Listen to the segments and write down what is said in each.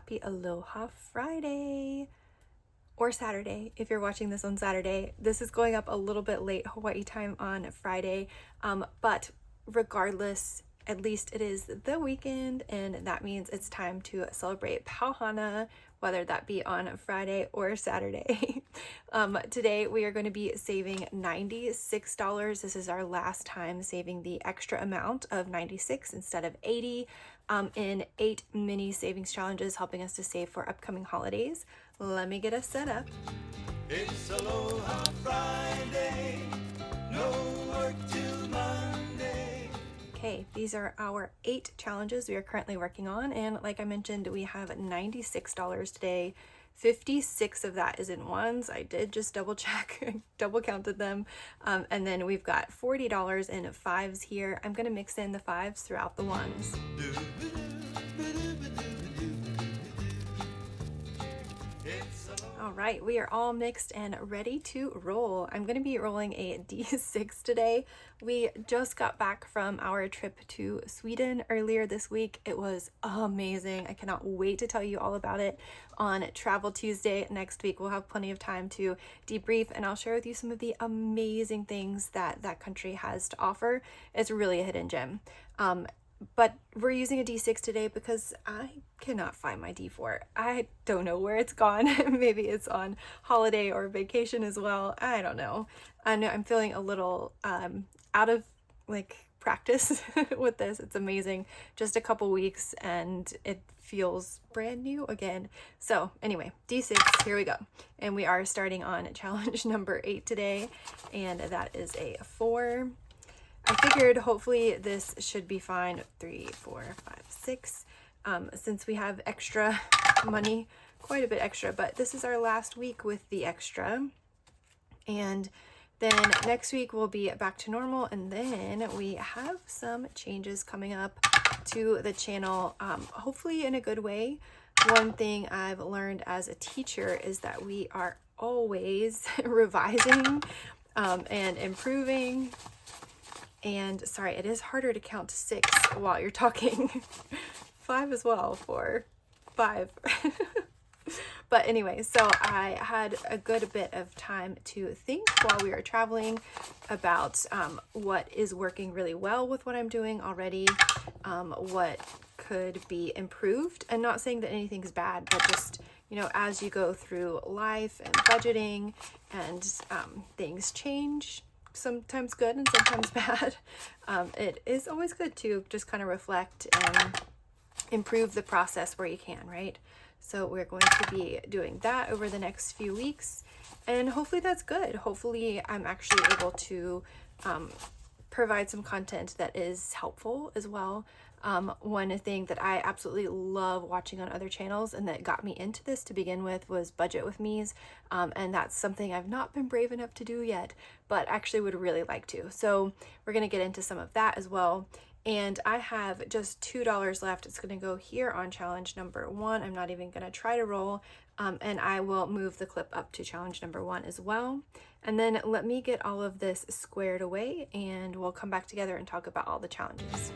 happy Aloha Friday or Saturday if you're watching this on Saturday. This is going up a little bit late Hawaii time on Friday, but regardless, at least it is the weekend, and that means it's time to celebrate Pau Hana, whether that be on Friday or Saturday. Today we are going to be saving $96. This is our last time saving the extra amount of 96 instead of 80 in 8 mini savings challenges, helping us to save for upcoming holidays. Let me get us set up. It's Aloha Friday, no work till Monday. Okay, these are our 8 challenges we are currently working on, and like I mentioned, we have $96 today. 56 of that is in ones. I did just double check, double counted them, and then we've got $40 in fives here. I'm gonna mix in the fives throughout the ones. All right, we are all mixed and ready to roll. I'm going to be rolling a D6 today. We just got back from our trip to Sweden earlier this week. It was amazing. I cannot wait to tell you all about it on Travel Tuesday next week. We'll have plenty of time to debrief, and I'll share with you some of the amazing things that that country has to offer. It's really a hidden gem. But we're using a D6 today because I cannot find my D4. I don't know where it's gone. Maybe it's on holiday or vacation as well. I don't know. I know I'm feeling a little out of practice with this. It's amazing. Just a couple weeks and it feels brand new again. So anyway, D6, here we go. And we are starting on challenge number 8 today. And that is a 4. I figured hopefully this should be fine. 3, 4, 5, 6. Since we have extra money, quite a bit extra, but this is our last week with the extra. And then next week we'll be back to normal, and then we have some changes coming up to the channel, hopefully in a good way. One thing I've learned as a teacher is that we are always revising and improving. And sorry, it is harder to count to 6 while you're talking. 5 as well, 4, 5. But anyway, so I had a good bit of time to think while we were traveling about what is working really well with what I'm doing already, what could be improved. And not saying that anything's bad, but just, as you go through life and budgeting and things change, sometimes good and sometimes bad. It is always good to just kind of reflect and improve the process where you can, right? So we're going to be doing that over the next few weeks, and hopefully that's good. Hopefully I'm actually able to provide some content that is helpful as well. One thing that I absolutely love watching on other channels and that got me into this to begin with was Budget with Me's, and that's something I've not been brave enough to do yet, but actually would really like to. So we're going to get into some of that as well. And I have just $2 left. It's going to go here on challenge number 1. I'm not even going to try to roll, and I will move the clip up to challenge number 1 as well. And then let me get all of this squared away, and we'll come back together and talk about all the challenges.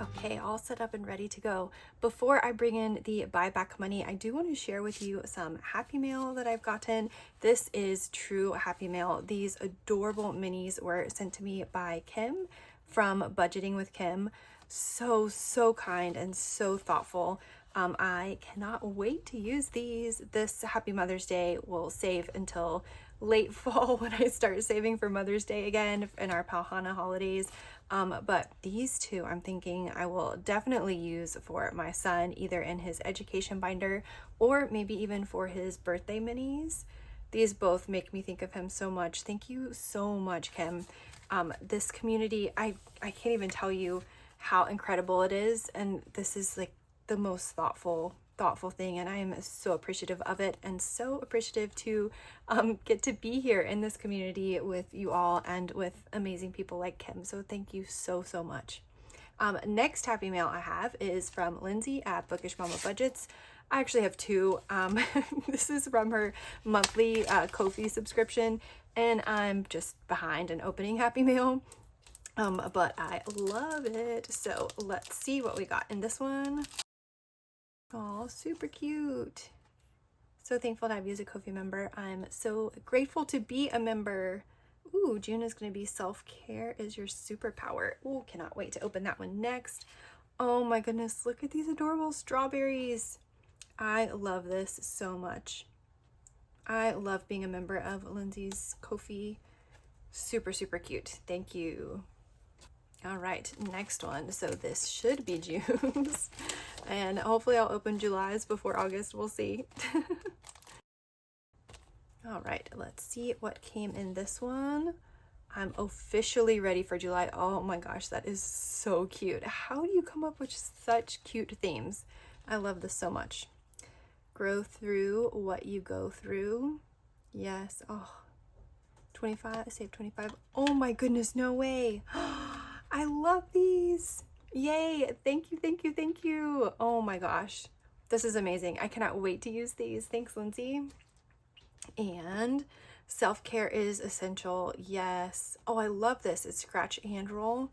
Okay, all set up and ready to go. Before I bring in the buyback money, I do want to share with you some happy mail that I've gotten. This is true happy mail. These adorable minis were sent to me by Kim from Budgeting with Kim. So kind and so thoughtful. I cannot wait to use these. This Happy Mother's Day will save until late fall when I start saving for Mother's Day again in our Pau Hana Holidays. But these two I'm thinking I will definitely use for my son, either in his education binder or maybe even for his birthday minis. These both make me think of him so much. Thank you so much, Kim. This community, I can't even tell you how incredible it is, and this is like the most thoughtful thing, and I am so appreciative of it, and so appreciative to get to be here in this community with you all and with amazing people like Kim. So thank you so much. Next happy mail I have is from Lindsay at Bookish Mama Budgets. I actually have 2. This is from her monthly Ko-fi subscription, and I'm just behind in opening happy mail. But I love it. So let's see what we got in this one. Oh, super cute. So thankful to have you as a Ko-fi member. I'm so grateful to be a member. Ooh, June is going to be self-care is your superpower. Ooh, cannot wait to open that one next. Oh my goodness, look at these adorable strawberries. I love this so much. I love being a member of Lindsay's Ko-fi. Super, super cute. Thank you. All right, next one. So this should be June's. And hopefully I'll open July's before August. We'll see. All right, let's see what came in this one. I'm officially ready for July. Oh my gosh, that is so cute. How do you come up with such cute themes? I love this so much. Grow through what you go through. Yes. Oh, 25, save 25. Oh my goodness, no way. I love these. Yay. Thank you, thank you, thank you. Oh my gosh. This is amazing. I cannot wait to use these. Thanks, Lindsay. And self-care is essential. Yes. Oh, I love this. It's scratch and roll.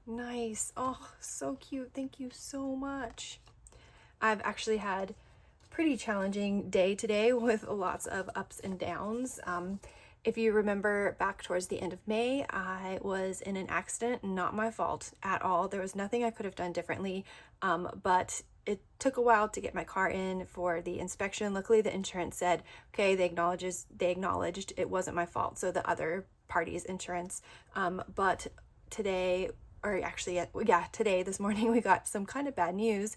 Nice. Oh, so cute. Thank you so much. I've actually had a pretty challenging day today with lots of ups and downs. If you remember back towards the end of May, I was in an accident, not my fault at all. There was nothing I could have done differently, but it took a while to get my car in for the inspection. Luckily, the insurance said, okay, they acknowledged it wasn't my fault. So the other party's insurance. But today, or actually, yeah, today, this morning, we got some kind of bad news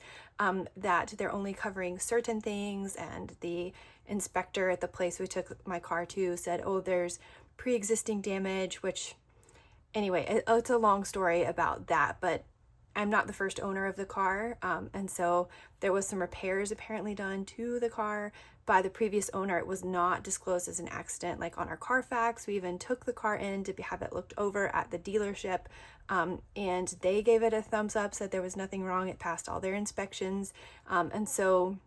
that they're only covering certain things, and the inspector at the place we took my car to said, oh, there's pre-existing damage, which anyway, it's a long story about that, but I'm not the first owner of the car, and so there was some repairs apparently done to the car by the previous owner. It was not disclosed as an accident, like on our Carfax. We even took the car in to have it looked over at the dealership, and they gave it a thumbs up, said there was nothing wrong. It passed all their inspections, and so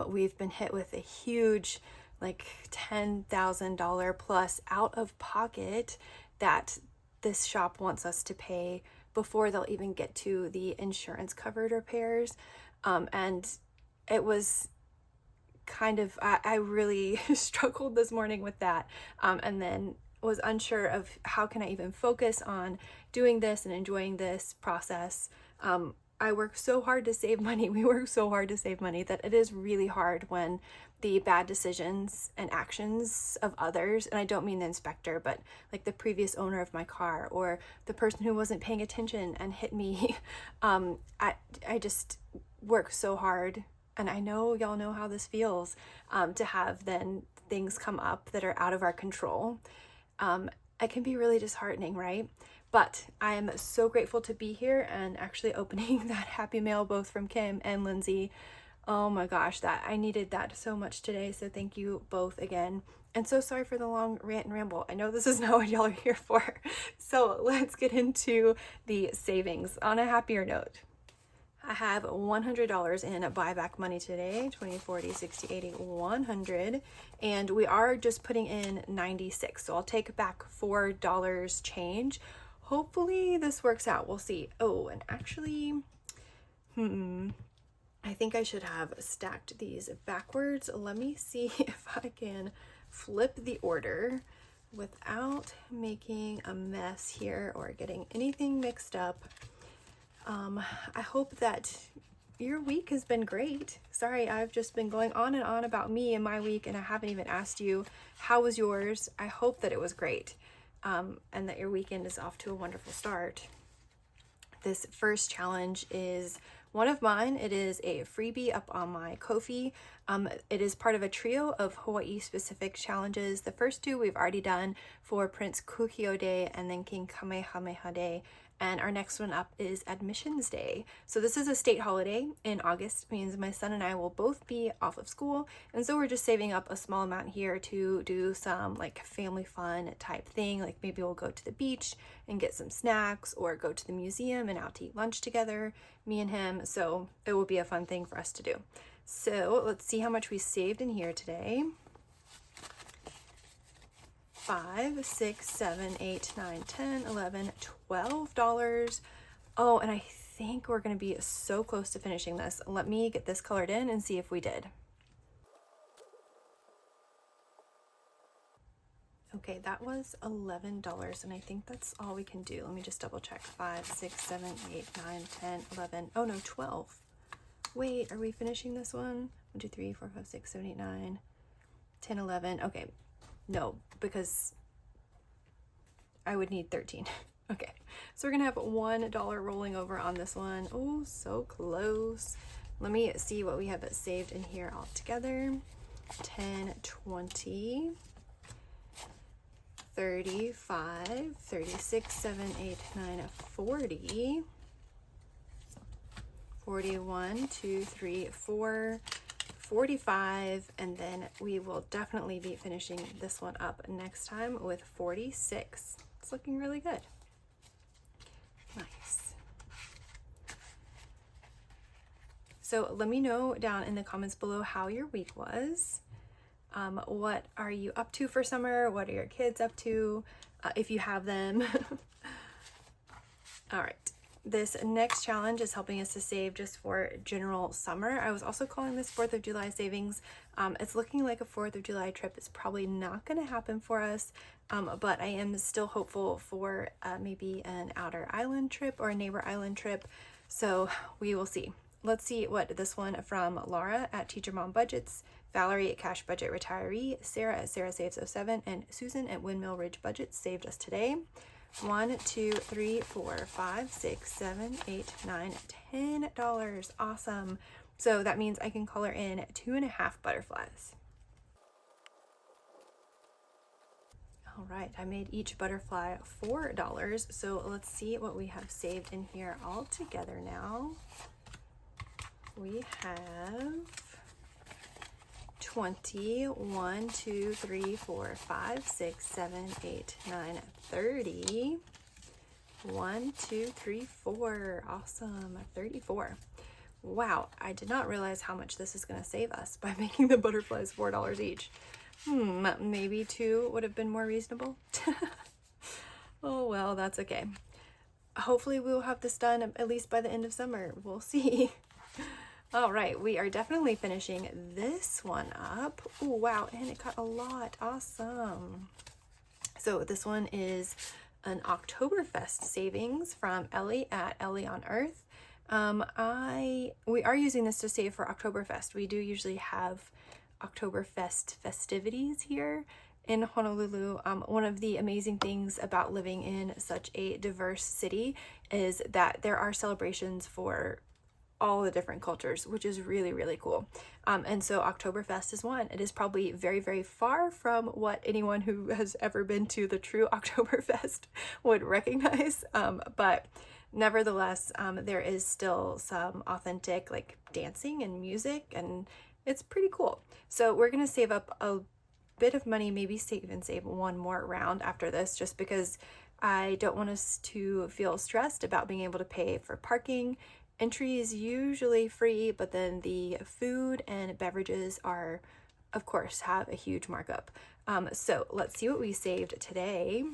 we've been hit with a huge, like $10,000 plus out of pocket that this shop wants us to pay before they'll even get to the insurance covered repairs. And it was kind of, I really struggled this morning with that. And then was unsure of how can I even focus on doing this and enjoying this process. I work so hard to save money. We work so hard to save money that it is really hard when the bad decisions and actions of others, and I don't mean the inspector, but like the previous owner of my car or the person who wasn't paying attention and hit me. I just work so hard, and I know y'all know how this feels, to have then things come up that are out of our control. It can be really disheartening, right? But I am so grateful to be here and actually opening that happy mail, both from Kim and Lindsay. Oh my gosh, that I needed that so much today. So thank you both again. And so sorry for the long rant and ramble. I know this is not what y'all are here for. So let's get into the savings on a happier note. I have $100 in buyback money today, 20, 40, 60, 80, 100. And we are just putting in 96. So I'll take back $4 change. Hopefully this works out. We'll see. Oh, and actually, I think I should have stacked these backwards. Let me see if I can flip the order without making a mess here or getting anything mixed up. I hope that your week has been great. Sorry, I've just been going on and on about me and my week, and I haven't even asked you, how was yours? I hope that it was great, and that your weekend is off to a wonderful start. This first challenge is one of mine. It is a freebie up on my Ko-fi. It is part of a trio of Hawaii specific challenges. The first two we've already done for Prince Kukio Day and then King Kamehameha Day. And our next one up is Admissions Day. So this is a state holiday in August, means my son and I will both be off of school. And so we're just saving up a small amount here to do some like family fun type thing. Like maybe we'll go to the beach and get some snacks, or go to the museum and out to eat lunch together, me and him. So it will be a fun thing for us to do. So let's see how much we saved in here today. 5, 6, 7, 8, 9, 10, 11, $12. Oh, and I think we're going to be so close to finishing this. Let me get this colored in and see if we did. Okay, that was $11, and I think that's all we can do. Let me just double check. 5, 6, 7, 8, 9, 10, 11. Oh no, 12. Wait, are we finishing this one? 1, 2, 3, 4, 5, 6, 7, 8, 9, 10, 11. Okay, no, because I would need 13. Okay, so we're gonna have $1 rolling over on this one. Oh, so close. Let me see what we have saved in here all together. 10, 20, 35, 36, 7, 8, 9, 40, 41, 2, 3, 4, 45, and then we will definitely be finishing this one up next time with 46. It's looking really good. Nice. So let me know down in the comments below how your week was. What are you up to for summer? What are your kids up to, if you have them? All right. This next challenge is helping us to save just for general summer. I was also calling this 4th of July savings. It's looking like a 4th of July trip is probably not going to happen for us, but I am still hopeful for maybe an outer island trip or a neighbor island trip. So we will see. Let's see what this one from Laura at Teacher Mom Budgets, Valerie at Cash Budget Retiree, Sarah at Sarah Saves 07, and Susan at Windmill Ridge Budgets saved us today. 1, 2, 3, 4, 5, 6, 7, 8, 9, $10. Awesome. So that means I can color in 2.5 butterflies. All right, I made each butterfly $4. So let's see what we have saved in here all together now. We have 20, 1, 2, 3, 4, 5, 6, 7, 8, 9, 30. 1, 2, 3, 4. Awesome. 34. Wow, I did not realize how much this is going to save us by making the butterflies $4 each. Maybe 2 would have been more reasonable. Oh well, that's okay. Hopefully we'll have this done at least by the end of summer. We'll see. All right, we are definitely finishing this one up. Oh, wow, and it got a lot. Awesome. So this one is an Octoberfest savings from Ellie at Ellie on Earth. We are using this to save for Octoberfest. We do usually have Octoberfest festivities here in Honolulu. One of the amazing things about living in such a diverse city is that there are celebrations for all the different cultures, which is really, really cool. And so Octoberfest is one. It is probably very, very far from what anyone who has ever been to the true Octoberfest would recognize. But nevertheless, there is still some authentic like dancing and music, and it's pretty cool. So we're going to save up a bit of money, maybe even save one more round after this, just because I don't want us to feel stressed about being able to pay for parking. Entry is usually free, but then the food and beverages are, of course, have a huge markup. So let's see what we saved today.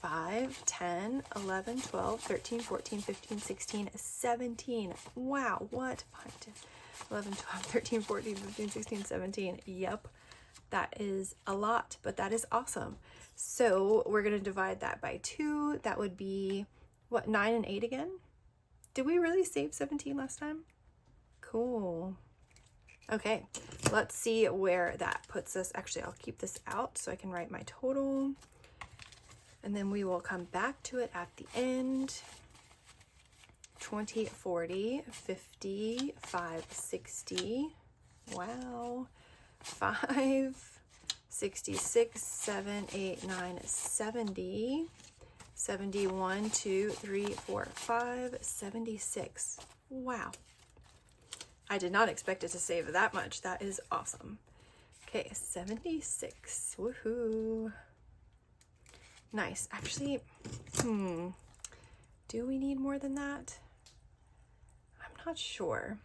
5, 10, 11, 12, 13, 14, 15, 16, 17. Wow, what? 5, 10, 11, 12, 13, 14, 15, 16, 17. Yep, that is a lot, but that is awesome. So we're going to divide that by 2. That would be, what, 9 and 8 again? Did we really save 17 last time? Cool. Okay, let's see where that puts us. Actually, I'll keep this out so I can write my total. And then we will come back to it at the end. 20, 40, 50, 5, 60. Wow. 5, 66, 7, 8, 9, 70. 71, 2, 3, 4, 5, 76. Wow. I did not expect it to save that much. That is awesome. Okay, 76. Woohoo. Nice. Actually, do we need more than that? I'm not sure.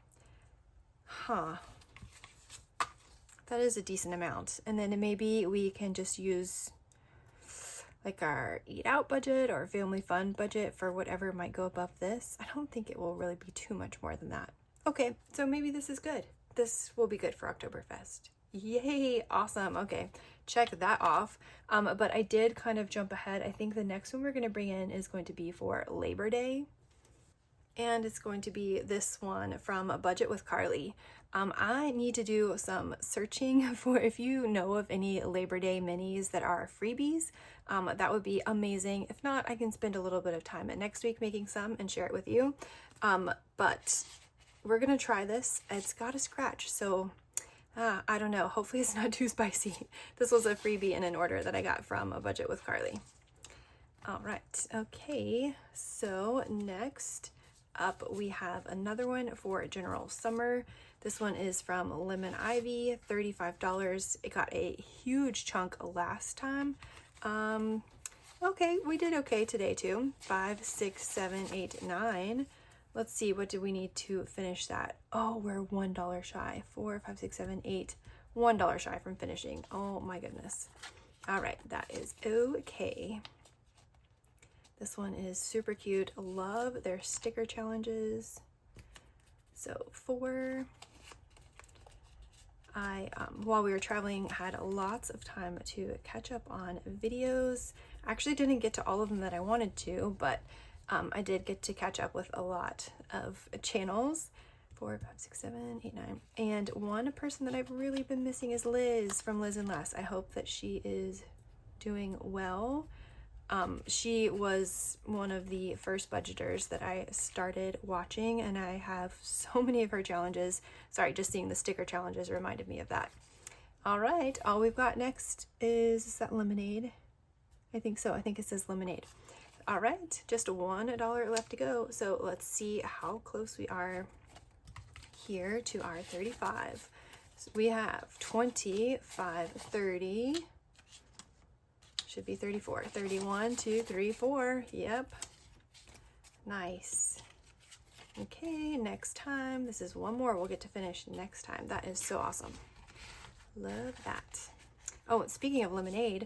Huh. That is a decent amount. And then maybe we can just use like our eat out budget or family fun budget for whatever might go above this. I don't think it will really be too much more than that. Okay, so maybe this is good. This will be good for Octoberfest. Yay, awesome. Okay, check that off. But I did kind of jump ahead. I think the next one we're going to bring in is going to be for Labor Day. And it's going to be this one from Budget with Carly. I need to do some searching for if you know of any Labor Day minis that are freebies. That would be amazing. If not, I can spend a little bit of time next week making some and share it with you. But we're gonna try this. It's got a scratch, so I don't know. Hopefully it's not too spicy. This was a freebie in an order that I got from A Budget with Carly. All right, okay, so next up we have another one for General Summer. This one is from Lemon Ivy, $35. It got a huge chunk last time. Okay, we did okay today too. 5, 6, 7, 8, 9. Let's see, what do we need to finish that? Oh, we're $1 shy. 4, 5, 6, 7, 8. $1 shy from finishing. Oh my goodness. All right, that is okay. This one is super cute. Love their sticker challenges. So 4. I, while we were traveling, had lots of time to catch up on videos. Actually didn't get to all of them that I wanted to, but I did get to catch up with a lot of channels. 4, 5, 6, 7, 8, 9. And one person that I've really been missing is Liz from Liz and Les. I hope that she is doing well. She was one of the first budgeters that I started watching, and I have so many of her challenges. Sorry, just seeing the sticker challenges reminded me of that. All right, all we've got next is that lemonade? I think so. I think it says lemonade. All right, just $1 left to go. So let's see how close we are here to our 35. So we have 25, 30. Should be 34. 31, 2, 3, 4. Yep. Nice. Okay, next time. This is one more we'll get to finish next time. That is so awesome. Love that. Oh, speaking of lemonade,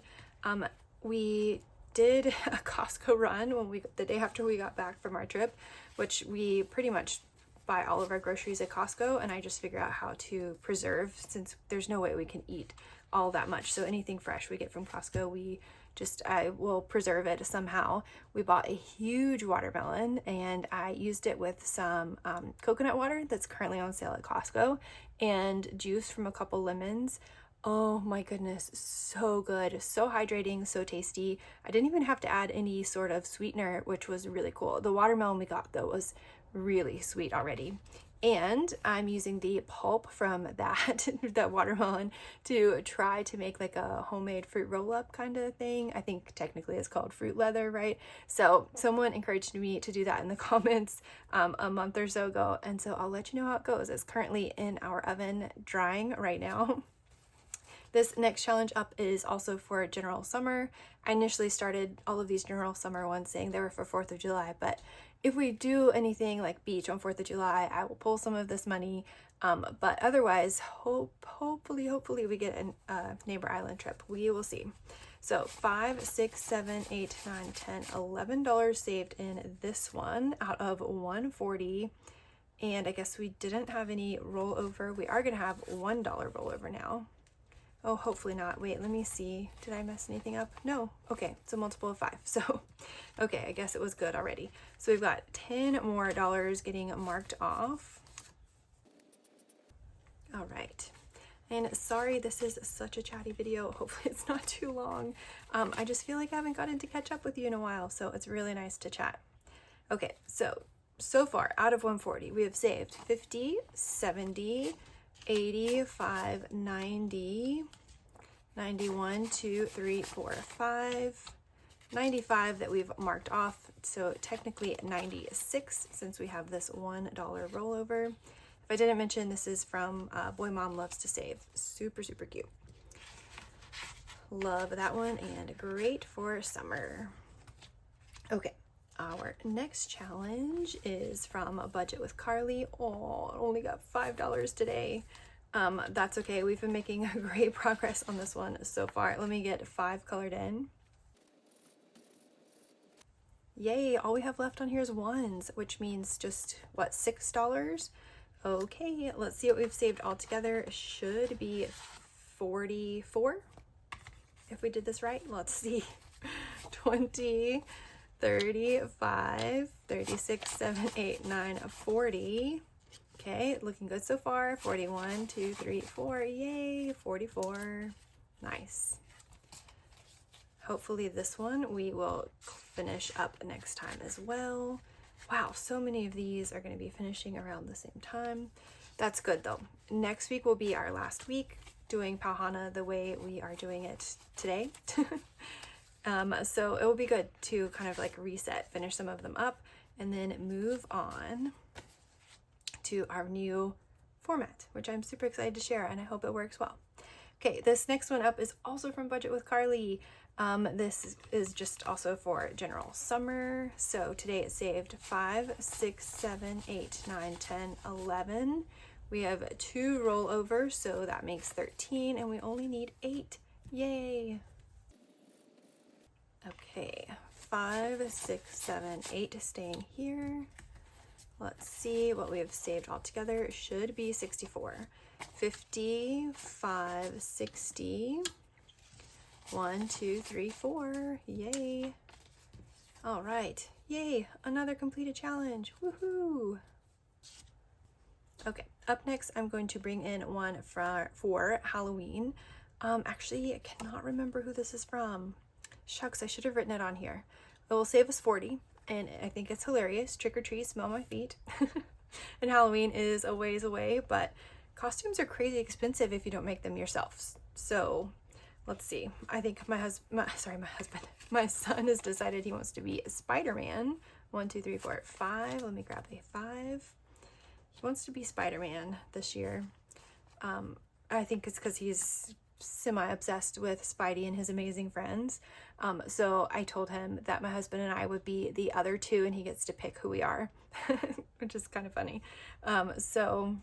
we did a Costco run the day after we got back from our trip, which we pretty much buy all of our groceries at Costco, and I just figure out how to preserve, since there's no way we can eat all that much. So anything fresh we get from Costco, I will preserve it somehow. We bought a huge watermelon, and I used it with some coconut water that's currently on sale at Costco, and juice from a couple lemons. Oh my goodness, so good, so hydrating, so tasty. I didn't even have to add any sort of sweetener, which was really cool. The watermelon we got though was really sweet already. And I'm using the pulp from that watermelon to try to make like a homemade fruit roll-up kind of thing. I think technically it's called fruit leather, right? So someone encouraged me to do that in the comments a month or so ago, and so I'll let you know how it goes. It's currently in our oven drying right now. This next challenge up is also for General Summer. I initially started all of these General Summer ones saying they were for 4th of July, but if we do anything like beach on 4th of July, I will pull some of this money. But otherwise, hopefully we get a neighbor island trip. We will see. So 5, 6, 7, 8, 9, 10, $11 saved in this one out of $140. And I guess we didn't have any rollover. We are going to have $1 rollover now. Oh, hopefully not. Wait, let me see. Did I mess anything up? No. Okay, it's a multiple of 5. So, okay, I guess it was good already. So we've got $10 more getting marked off. All right. And sorry, this is such a chatty video. Hopefully it's not too long. I just feel like I haven't gotten to catch up with you in a while, so it's really nice to chat. Okay, so far, out of 140, we have saved 50, 70, 85, 90, 91, 2, 3, 4, 5, 95 that we've marked off. So technically 96 since we have this $1 rollover. If I didn't mention, this is from Boy Mom Loves to Save. Super, super cute. Love that one, and great for summer. Okay. Our next challenge is from A Budget with Carly. Oh, I only got $5 today. That's okay. We've been making great progress on this one so far. Let me get 5 colored in. Yay, all we have left on here is ones, which means just, what, $6? Okay, let's see what we've saved all together. It should be 44, if we did this right. Let's see. 20, 35, 36, 7, 8, 9, 40. Okay, looking good so far. 41, 2, 3, 4. Yay, 44. Nice. Hopefully this one we will finish up next time as well. Wow, so many of these are going to be finishing around the same time. That's good though. Next week will be our last week doing Pau Hana the way we are doing it today. So it will be good to kind of like reset, finish some of them up, and then move on to our new format, which I'm super excited to share, and I hope it works well. Okay, this next one up is also from Budget with Carly. This is just also for general summer. So today it saved 5, 6, 7, 8, 9, 10, 11. We have 2 rollovers, so that makes 13, and we only need 8. Yay! Okay, 5, 6, 7, 8 staying here. Let's see what we have saved all together. It should be 64. 50, 5, 60. 1, 2, 3, 4. Yay. All right. Yay. Another completed challenge. Woohoo. Okay. Up next, I'm going to bring in one for Halloween. Actually, I cannot remember who this is from. Shucks, I should have written it on here. It will save us 40, and I think it's hilarious. Trick or treat, smell my feet. And Halloween is a ways away, but costumes are crazy expensive if you don't make them yourselves. So let's see. I think my son has decided he wants to be Spider-Man. 1, 2, 3, 4, 5. Let me grab a 5. He wants to be Spider-Man this year. I think it's because he's semi-obsessed with Spidey and his amazing friends. So I told him that my husband and I would be the other 2, and he gets to pick who we are, which is kind of funny. So,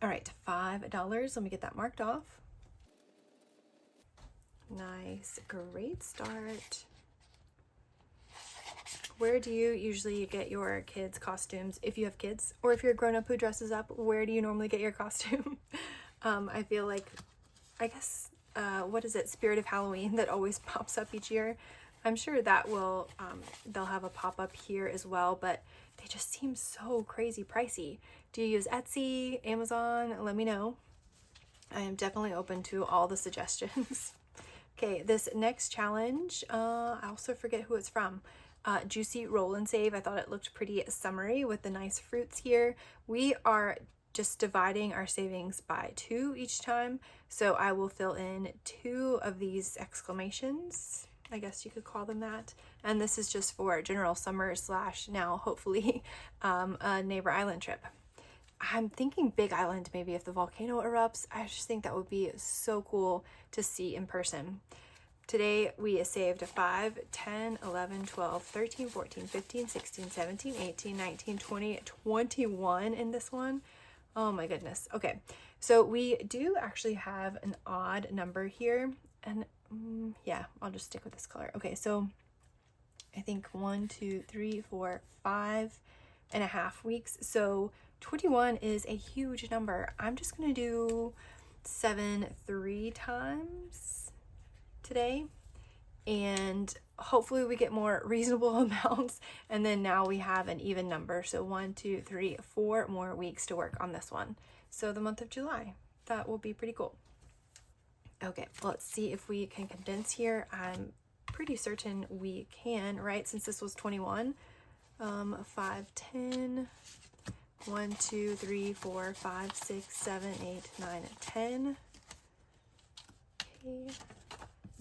all right, $5. Let me get that marked off. Nice, great start. Where do you usually get your kids' costumes, if you have kids, or if you're a grown-up who dresses up? Where do you normally get your costume? I feel like, I guess, what is it, Spirit of Halloween, that always pops up each year. I'm sure that will, they'll have a pop-up here as well, but they just seem so crazy pricey. Do you use Etsy, Amazon? Let me know. I am definitely open to all the suggestions. Okay, this next challenge, I also forget who it's from. Juicy Roll and Save. I thought it looked pretty summery with the nice fruits here. We are just dividing our savings by 2 each time, so I will fill in 2 of these exclamations, I guess you could call them that, and this is just for general summer / now hopefully a neighbor island trip. I'm thinking Big Island, maybe, if the volcano erupts. I just think that would be so cool to see in person. Today we saved 5, 10, 11, 12, 13, 14, 15, 16, 17, 18, 19, 20, 21 in this one. Oh my goodness. Okay, so we do actually have an odd number here, and yeah, I'll just stick with this color. Okay, so I think 1, 2, 3, 4, 5.5 weeks. So 21 is a huge number. I'm just gonna do 7 3 times today, and hopefully we get more reasonable amounts, and then now we have an even number. So 1, 2, 3, 4 more weeks to work on this one. So the month of July, that will be pretty cool. Okay, let's see if we can condense here. I'm pretty certain we can, right? Since this was 21. 5, 10, 1, 2, 3, 4, 5, 6, 7, 8, 9, 10. Okay.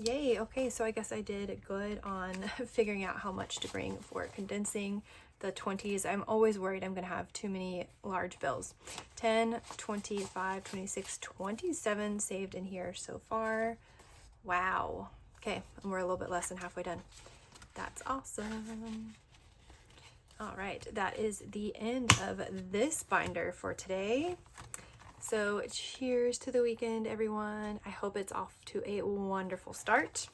Yay, okay, so I guess I did good on figuring out how much to bring for condensing the 20s. I'm always worried I'm gonna have too many large bills. 10, 25, 26, 27 saved in here so far. Wow. Okay, and we're a little bit less than halfway done. That's awesome. All right, that is the end of this binder for today. So cheers to the weekend, everyone. I hope it's off to a wonderful start.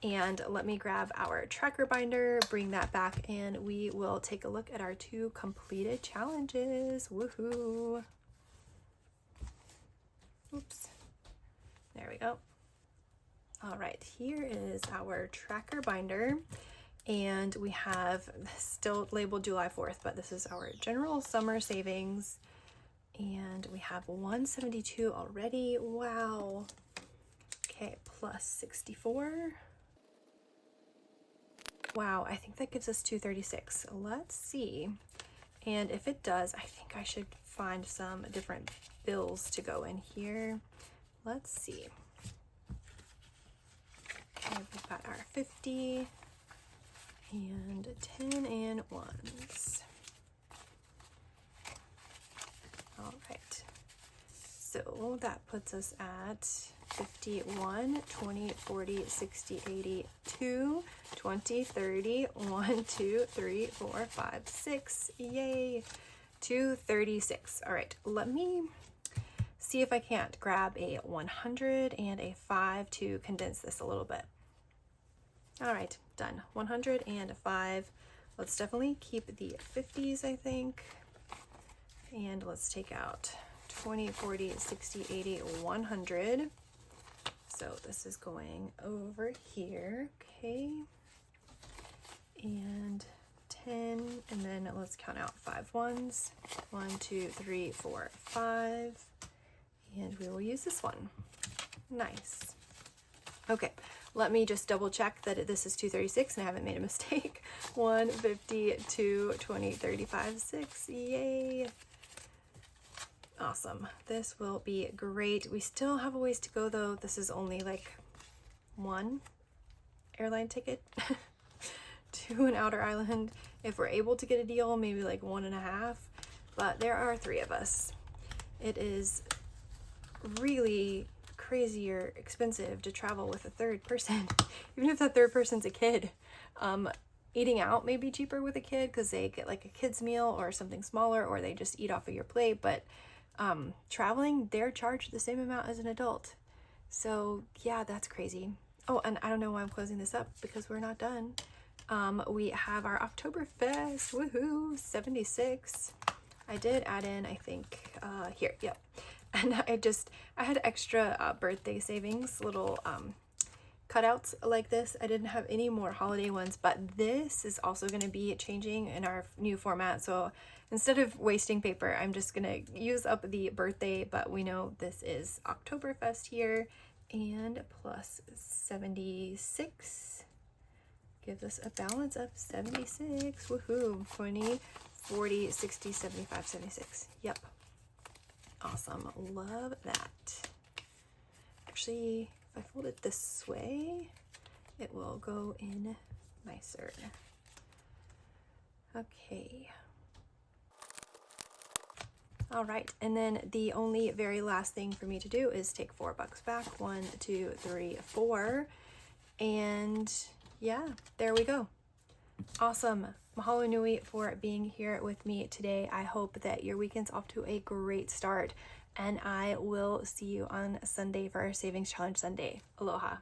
And let me grab our tracker binder, bring that back, and we will take a look at our 2 completed challenges. Woohoo! Oops. There we go. All right, here is our tracker binder, and we have still labeled July 4th, but this is our general summer savings, and we have 172 already. Wow. Okay, plus 64. Wow, I think that gives us 236. Let's see. And if it does, I think I should find some different bills to go in here. Let's see. Okay, we've got our 50 and 10 and 1s. All right. So that puts us at 51, 20, 40, 60, 80, 2, 20, 30, 1, 2, 3, 4, 5, 6. Yay! 236. All right, let me see if I can't grab a 100 and a 5 to condense this a little bit. All right, done. 100 and a 5. Let's definitely keep the 50s, I think. And let's take out 20, 40, 60, 80, 100. So this is going over here, okay. And 10, and then let's count out 5 1s. 1, 2, 3, 4, 5. And we will use this one. Nice. Okay, let me just double check that this is 236 and I haven't made a mistake. 150, 2, 20, 35, 6. Yay. Awesome. This will be great. We still have a ways to go though. This is only like 1 airline ticket to an outer island. If we're able to get a deal, maybe like 1.5, but there are 3 of us. It is really crazier expensive to travel with a 3rd person, even if that 3rd person's a kid. Eating out may be cheaper with a kid because they get like a kid's meal or something smaller, or they just eat off of your plate, but traveling, they're charged the same amount as an adult. So yeah, that's crazy. Oh, and I don't know why I'm closing this up because we're not done. We have our Octoberfest, woohoo, 76. I did add in, I think, here, yep. And I had extra birthday savings, little cutouts like this. I didn't have any more holiday ones, but this is also going to be changing in our new format. So instead of wasting paper, I'm just going to use up the birthday, but we know this is Octoberfest here, and plus 76 gives us a balance of 76. Woohoo. 20, 40, 60, 75, 76. Yep. Awesome. Love that. Actually, if I fold it this way, it will go in nicer. Okay. All right, and then the only very last thing for me to do is take $4 back. 1, 2, 3, 4. And yeah, there we go. Awesome. Mahalo nui for being here with me today. I hope that your weekend's off to a great start, and I will see you on Sunday for our Savings Challenge Sunday. Aloha.